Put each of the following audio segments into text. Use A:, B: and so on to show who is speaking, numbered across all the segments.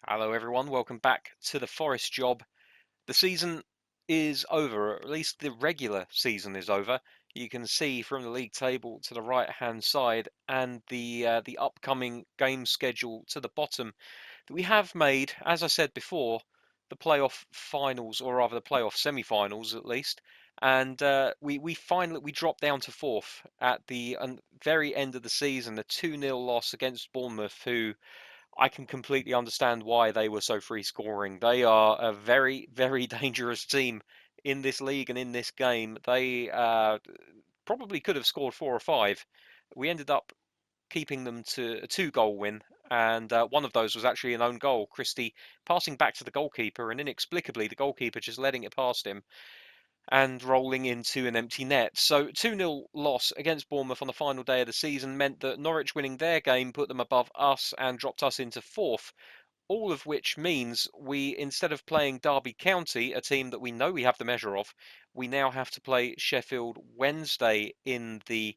A: Hello everyone, welcome back to the Forest job. The season is over, or at least the regular season is over. You can see from the league table to the right hand side and the upcoming game schedule to the bottom that we have made, as I said before, the playoff finals, or rather the playoff semi-finals at least. And we finally dropped down to fourth at the very end of the season, a 2-0 loss against Bournemouth, who I can completely understand why they were so free scoring. They are a very, very dangerous team in this league and in this game. They probably could have scored 4 or 5. We ended up keeping them to a 2-goal win, and one of those was actually an own goal. Christie passing back to the goalkeeper, and inexplicably the goalkeeper just letting it past him and rolling into an empty net. So 2-0 loss against Bournemouth on the final day of the season meant that Norwich winning their game put them above us and dropped us into fourth. All of which means we, instead of playing Derby County, a team that we know we have the measure of, we now have to play Sheffield Wednesday in the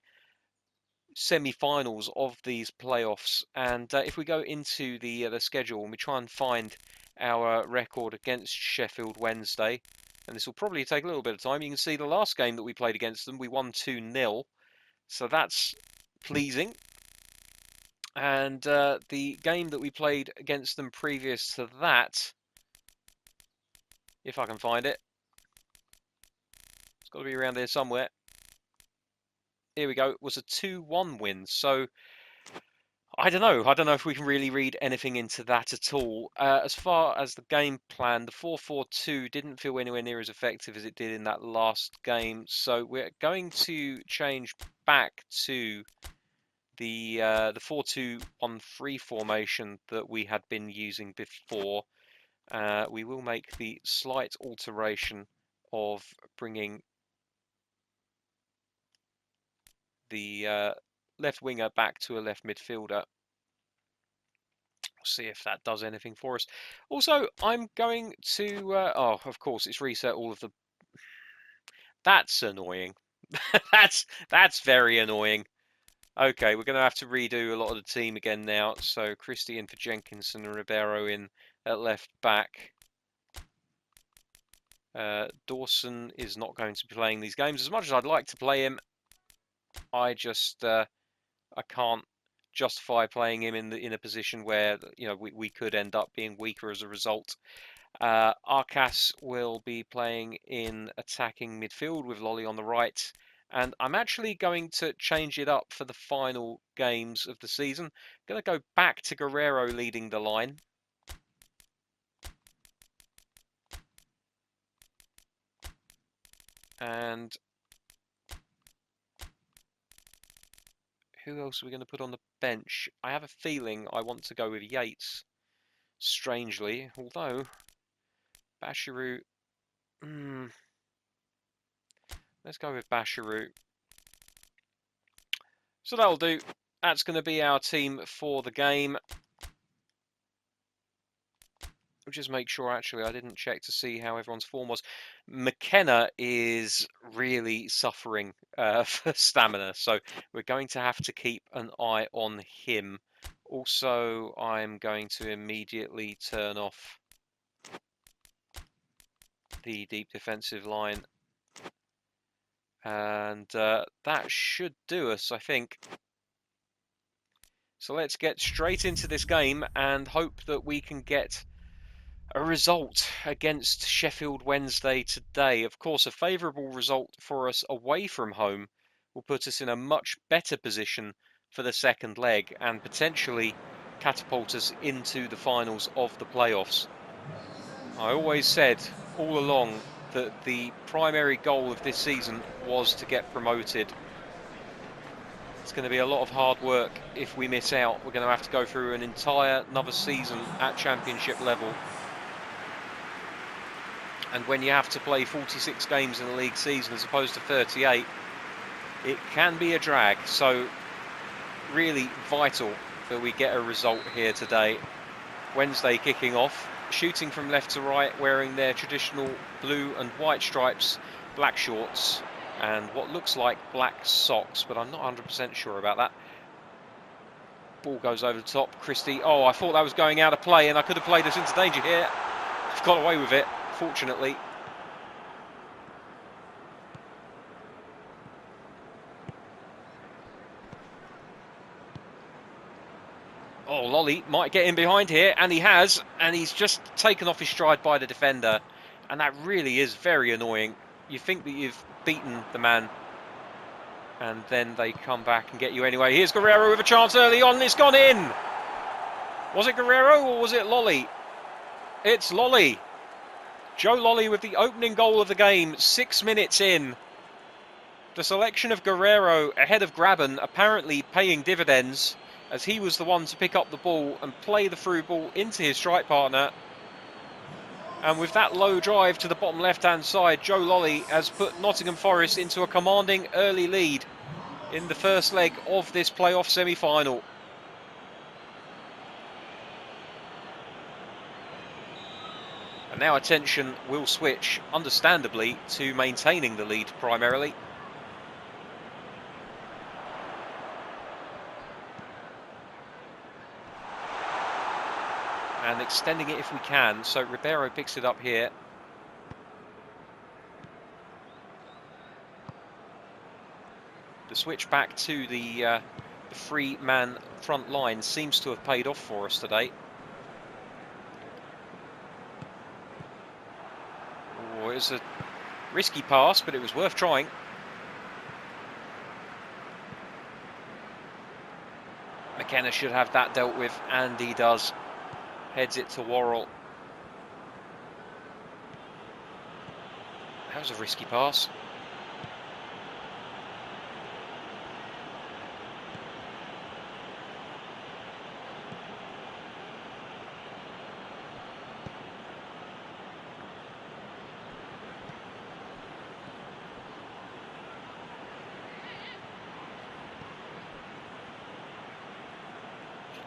A: semi-finals of these playoffs. And if we go into the schedule and we try and find our record against Sheffield Wednesday, and this will probably take a little bit of time. You can see the last game that we played against them, we won 2-0, so that's pleasing. And the game that we played against them previous to that, if I can find it, it's got to be around here somewhere. Here we go. It was a 2-1 win. So I don't know. I don't know if we can really read anything into that at all. As far as the game plan, the 4-4-2 didn't feel anywhere near as effective as it did in that last game. So we're going to change back to the 4-2-1-3 formation that we had been using before. We will make the slight alteration of bringing the left winger back to a left midfielder. See if that does anything for us. Also, I'm going to... oh, of course, it's reset all of the... That's annoying. that's very annoying. Okay, we're going to have to redo a lot of the team again now. So Christie in for Jenkinson and Ribeiro in at left back. Dawson is not going to be playing these games. As much as I'd like to play him, I just I can't justify playing him in a position where we could end up being weaker as a result. Arcas will be playing in attacking midfield with Lolly on the right. And I'm actually going to change it up for the final games of the season. I'm going to go back to Guerrero leading the line. And who else are we going to put on the bench? I have a feeling I want to go with Yates, strangely, although Bashiru... let's go with Bashiru. So that'll do. That's going to be our team for the game. I'll just make sure, actually, I didn't check to see how everyone's form was. McKenna is really suffering for stamina, so we're going to have to keep an eye on him. Also, I'm going to immediately turn off the deep defensive line. And that should do us, I think. So let's get straight into this game and hope that we can get a result against Sheffield Wednesday today. Of course, a favourable result for us away from home will put us in a much better position for the second leg and potentially catapult us into the finals of the playoffs. I always said all along that the primary goal of this season was to get promoted. It's going to be a lot of hard work if we miss out. We're going to have to go through an entire another season at championship level. And when you have to play 46 games in a league season as opposed to 38, it can be a drag. So really vital that we get a result here today. Wednesday kicking off, shooting from left to right, wearing their traditional blue and white stripes, black shorts, and what looks like black socks, but I'm not 100% sure about that. Ball goes over the top. Christie. Oh, I thought that was going out of play, and I could have played us into danger here. I've got away with it, fortunately. Oh, Lolly might get in behind here, and he has, and he's just taken off his stride by the defender, and that really is very annoying. You think that you've beaten the man, and then they come back and get you anyway. Here's Guerrero with a chance early on, and it's gone in! Was it Guerrero or was it Lolly? It's Lolly. Joe Lolly with the opening goal of the game, 6 minutes in. The selection of Guerrero ahead of Graben apparently paying dividends, as he was the one to pick up the ball and play the through ball into his strike partner. And with that low drive to the bottom left-hand side, Joe Lolly has put Nottingham Forest into a commanding early lead in the first leg of this playoff semi-final. And now attention will switch, understandably, to maintaining the lead primarily. And extending it if we can. So Ribeiro picks it up here. The switch back to the three-man front line seems to have paid off for us today. Oh, it was a risky pass, but it was worth trying. McKenna should have that dealt with, and he does. Heads it to Worrell. That was a risky pass.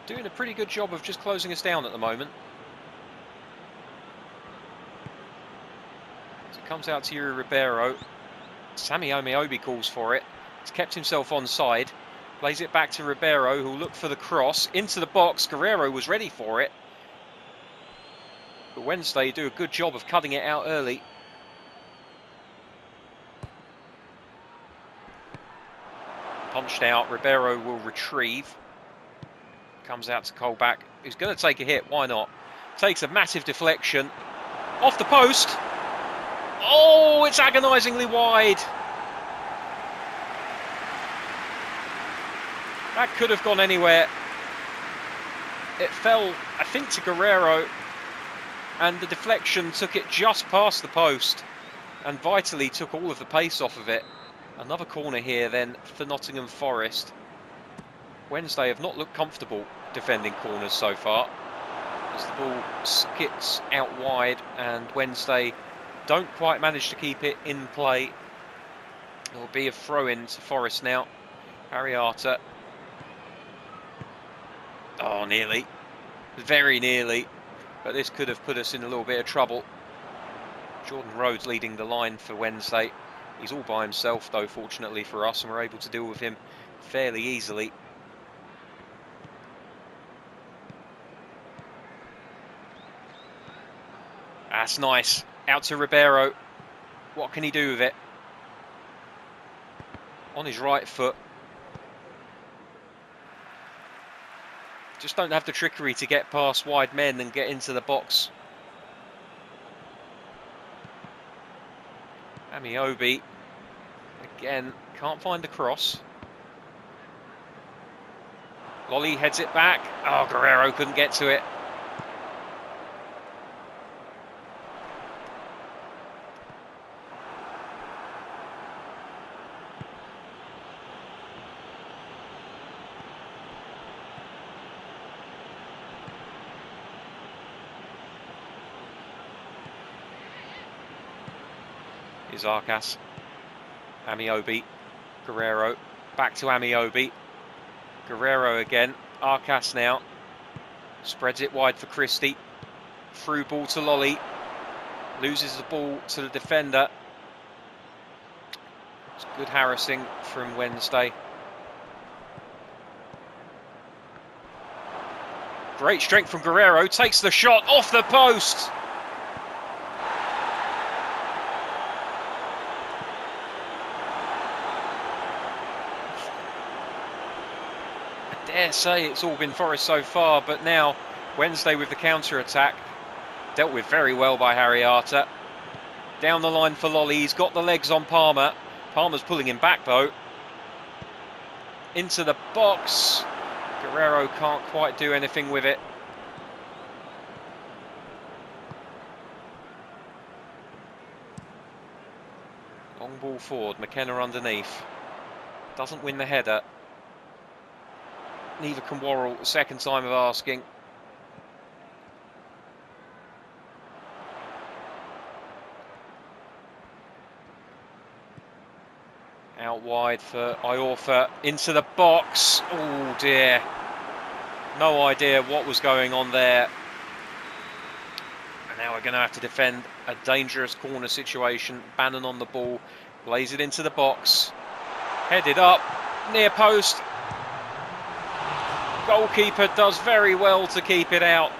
A: Doing a pretty good job of just closing us down at the moment. So it comes out to Yuri Ribeiro. Sammy Omeobi calls for it. He's kept himself onside. Plays it back to Ribeiro, who'll look for the cross. Into the box. Guerrero was ready for it. But Wednesday do a good job of cutting it out early. Punched out. Ribeiro will retrieve. Comes out to Colback, who's going to take a hit. Why not? Takes a massive deflection. Off the post. Oh, it's agonisingly wide. That could have gone anywhere. It fell, I think, to Guerrero, and the deflection took it just past the post and vitally took all of the pace off of it. Another corner here then for Nottingham Forest. Wednesday have not looked comfortable defending corners so far, as the ball skips out wide and Wednesday don't quite manage to keep it in play. It will be a throw-in to Forest now. Ariata. Oh, nearly. Very nearly. But this could have put us in a little bit of trouble. Jordan Rhodes leading the line for Wednesday. He's all by himself, though, fortunately for us, and we're able to deal with him fairly easily. That's nice. Out to Ribeiro. What can he do with it? On his right foot. Just don't have the trickery to get past wide men and get into the box. Omeobi. Again, can't find the cross. Lolly heads it back. Oh, Guerrero couldn't get to it. Is Arcas. Omeobi. Guerrero. Back to Omeobi. Guerrero again. Arcas now. Spreads it wide for Christie. Through ball to Lolly. Loses the ball to the defender. It's good harassing from Wednesday. Great strength from Guerrero, takes the shot off the post. I dare say it's all been Forest so far, but now Wednesday with the counter-attack. Dealt with very well by Harry Arter. Down the line for Lolly, he's got the legs on Palmer. Palmer's pulling him back though. Into the box. Guerrero can't quite do anything with it. Long ball forward, McKenna underneath. Doesn't win the header. Neither can Worrell, second time of asking. Out wide for Iorfa, into the box. Oh dear. No idea what was going on there. And now we're going to have to defend a dangerous corner situation. Bannon on the ball, plays it into the box. Headed up, near post. Goalkeeper does very well to keep it out.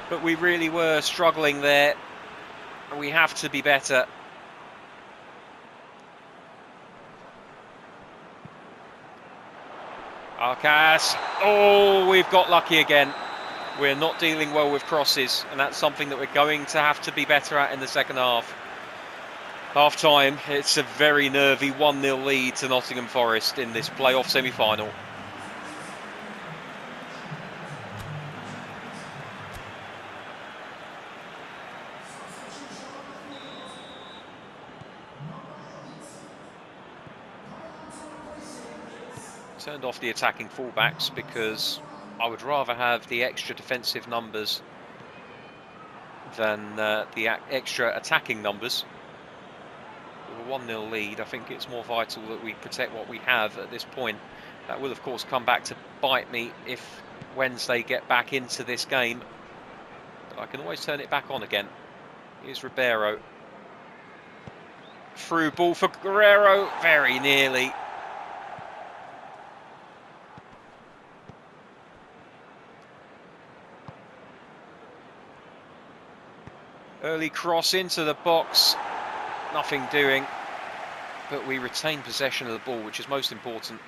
A: But we really were struggling there. And we have to be better. Arcas. Oh, we've got lucky again. We're not dealing well with crosses, and that's something that we're going to have to be better at in the second half. Half time, it's a very nervy 1-0 lead to Nottingham Forest in this playoff semi-final. Turned off the attacking fullbacks because I would rather have the extra defensive numbers than the extra attacking numbers. With a 1-0 lead, I think it's more vital that we protect what we have at this point. That will, of course, come back to bite me if Wednesday get back into this game. But I can always turn it back on again. Here's Ribeiro. Through ball for Guerrero, very nearly. Early cross into the box, nothing doing, but we retain possession of the ball, which is most important.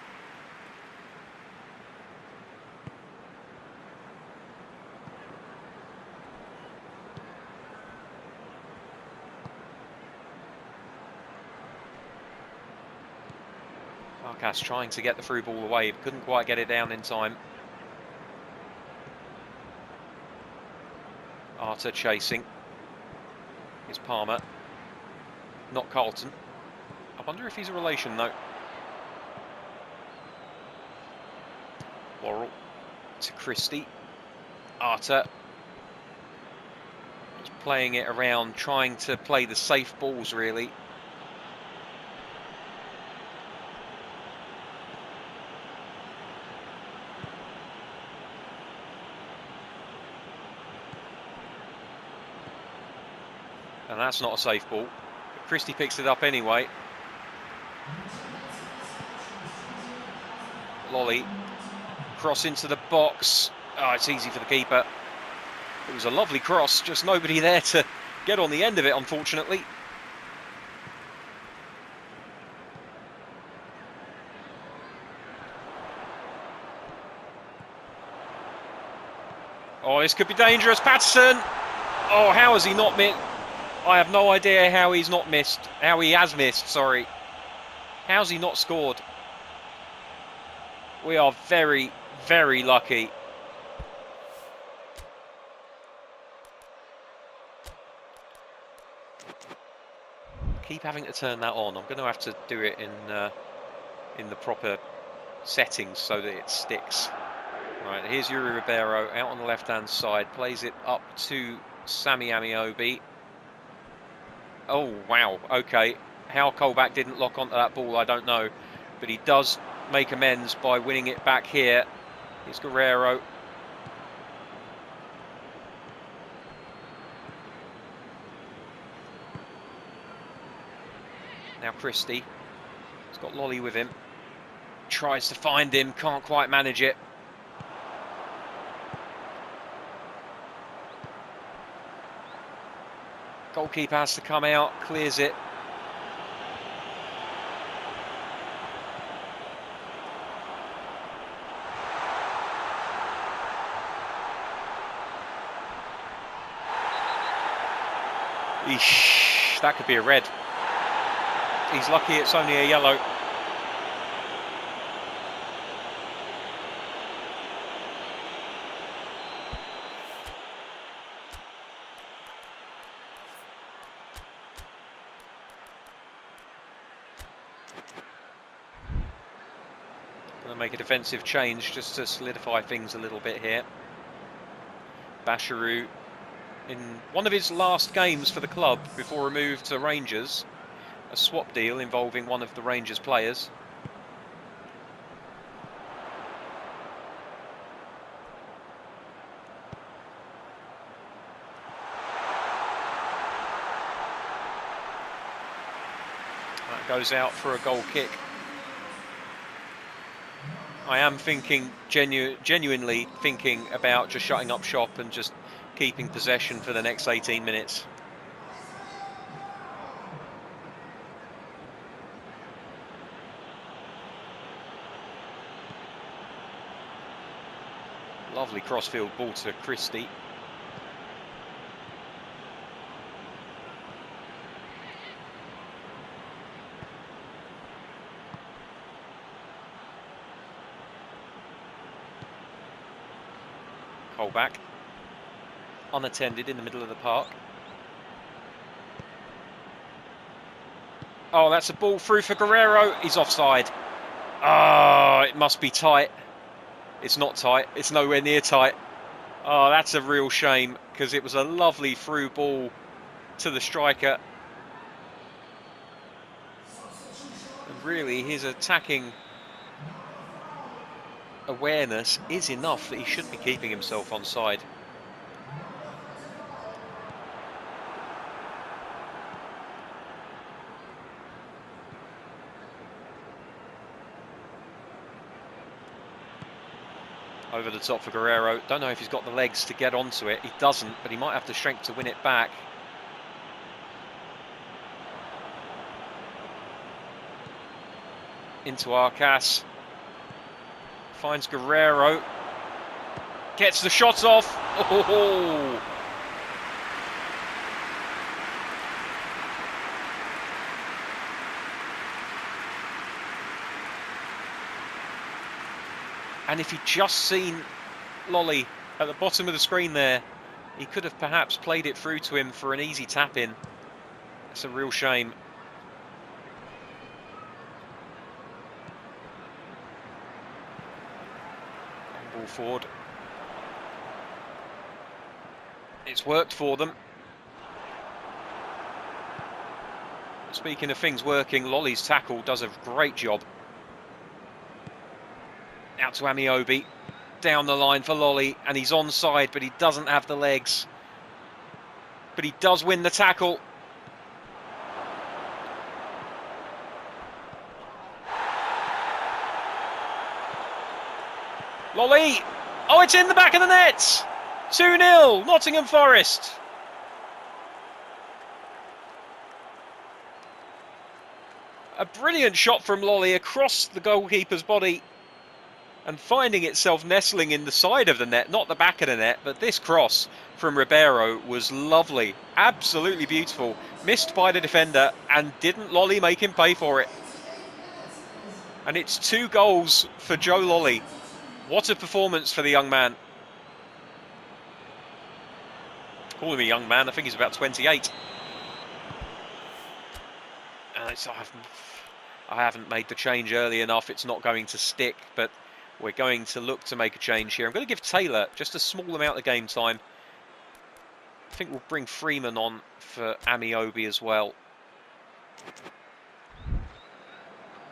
A: Arcas trying to get the through ball away, but couldn't quite get it down in time. Arter chasing. Here's Palmer, not Carlton. I wonder if he's a relation though. Worrell to Christie. Arter just playing it around, trying to play the safe balls really. And that's not a safe ball. But Christie picks it up anyway. Lolly. Cross into the box. Oh, it's easy for the keeper. It was a lovely cross, just nobody there to get on the end of it, unfortunately. Oh, this could be dangerous. Patterson! Oh, how has he not missed? I have no idea how he's not missed. How he has missed, sorry. How's he not scored? We are very, very lucky. Keep having to turn that on. I'm going to have to do it in the proper settings so that it sticks. Right, here's Yuri Ribeiro out on the left-hand side. Plays it up to Sammy Amiobi. Oh, wow, okay. How Colback didn't lock onto that ball, I don't know. But he does make amends by winning it back here. Here's Guerrero. Now Christie. He's got Lolly with him. Tries to find him, can't quite manage it. Goalkeeper has to come out, clears it. Eesh, that could be a red. He's lucky it's only a yellow. Going to make a defensive change just to solidify things a little bit here. Basharu, in one of his last games for the club before a move to Rangers, a swap deal involving one of the Rangers players. That goes out for a goal kick. I am thinking, genuinely thinking about just shutting up shop and just keeping possession for the next 18 minutes. Lovely crossfield ball to Christie. Back, unattended in the middle of the park. Oh, that's a ball through for Guerrero. He's offside. Oh, it must be tight. It's not tight. It's nowhere near tight. Oh, that's a real shame because it was a lovely through ball to the striker. And really, his attacking awareness is enough that he should be keeping himself onside. Over the top for Guerrero. Don't know if he's got the legs to get onto it. He doesn't, but he might have the strength to win it back. Into Arcas. Finds Guerrero. Gets the shots off. Oh! And if he'd just seen Lolly at the bottom of the screen there, he could have perhaps played it through to him for an easy tap-in. It's a real shame. Ball forward. It's worked for them. Speaking of things working, Lolly's tackle does a great job. Out to Amiobi, down the line for Lolly, and he's onside, but he doesn't have the legs. But he does win the tackle. Lolly! Oh, it's in the back of the net! 2-0, Nottingham Forest. A brilliant shot from Lolly across the goalkeeper's body and finding itself nestling in the side of the net, not the back of the net, but this cross from Ribeiro was lovely, absolutely beautiful, missed by the defender, and didn't Lolly make him pay for it. And it's 2 goals for Joe Lolly. What a performance for the young man. Call him a young man, I think he's about 28. And I haven't made the change early enough, it's not going to stick, but we're going to look to make a change here. I'm going to give Taylor just a small amount of game time. I think we'll bring Freeman on for Amiobi as well.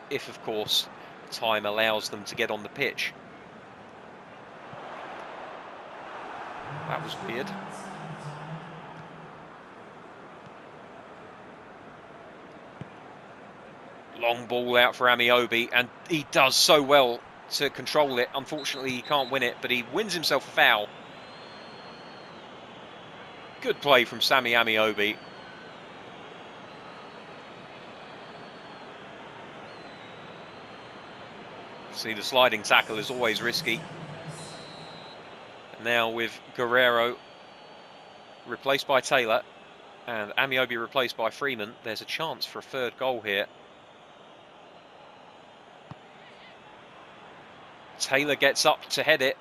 A: If, of course, time allows them to get on the pitch. That was weird. Long ball out for Amiobi, and he does so well to control it. Unfortunately, he can't win it, but he wins himself a foul. Good play from Sammy Amiobi. See, the sliding tackle is always risky. Now with Guerrero replaced by Taylor and Amiobi replaced by Freeman, there's a chance for a third goal here. Taylor gets up to head it.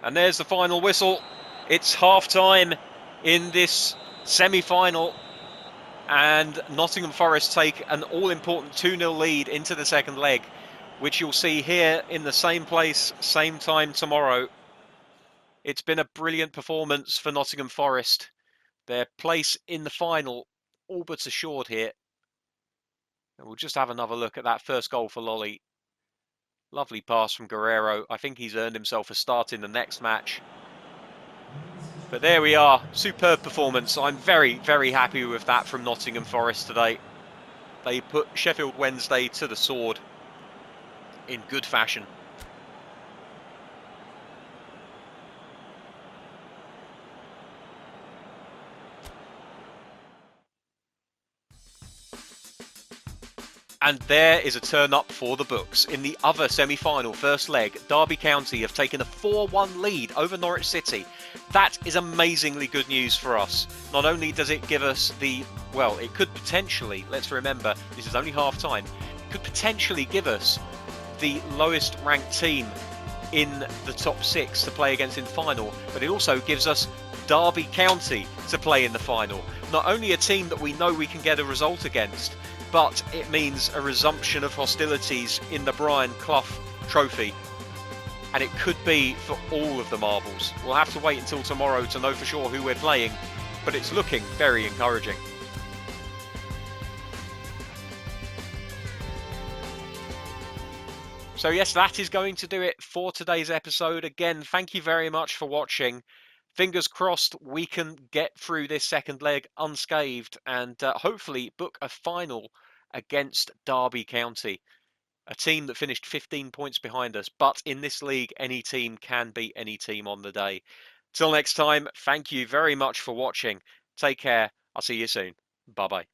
A: And there's the final whistle. It's half-time in this semi-final. And Nottingham Forest take an all-important 2-0 lead into the second leg, which you'll see here in the same place, same time tomorrow. It's been a brilliant performance for Nottingham Forest. Their place in the final all but assured here. And we'll just have another look at that first goal for Lolly. Lovely pass from Guerrero. I think he's earned himself a start in the next match. But there we are. Superb performance. I'm very, very happy with that from Nottingham Forest today. They put Sheffield Wednesday to the sword in good fashion. And there is a turn-up for the books. In the other semi-final first leg, Derby County have taken a 4-1 lead over Norwich City. That is amazingly good news for us. Not only does it give us well, it could potentially, let's remember, this is only half-time, it could potentially give us the lowest ranked team in the top 6 to play against in final, but it also gives us Derby County to play in the final. Not only a team that we know we can get a result against, but it means a resumption of hostilities in the Brian Clough Trophy. And it could be for all of the marbles. We'll have to wait until tomorrow to know for sure who we're playing, but it's looking very encouraging. So yes, that is going to do it for today's episode. Again, thank you very much for watching. Fingers crossed we can get through this second leg unscathed and hopefully book a final against Derby County, a team that finished 15 points behind us. But in this league, any team can beat any team on the day. Till next time, thank you very much for watching. Take care. I'll see you soon. Bye-bye.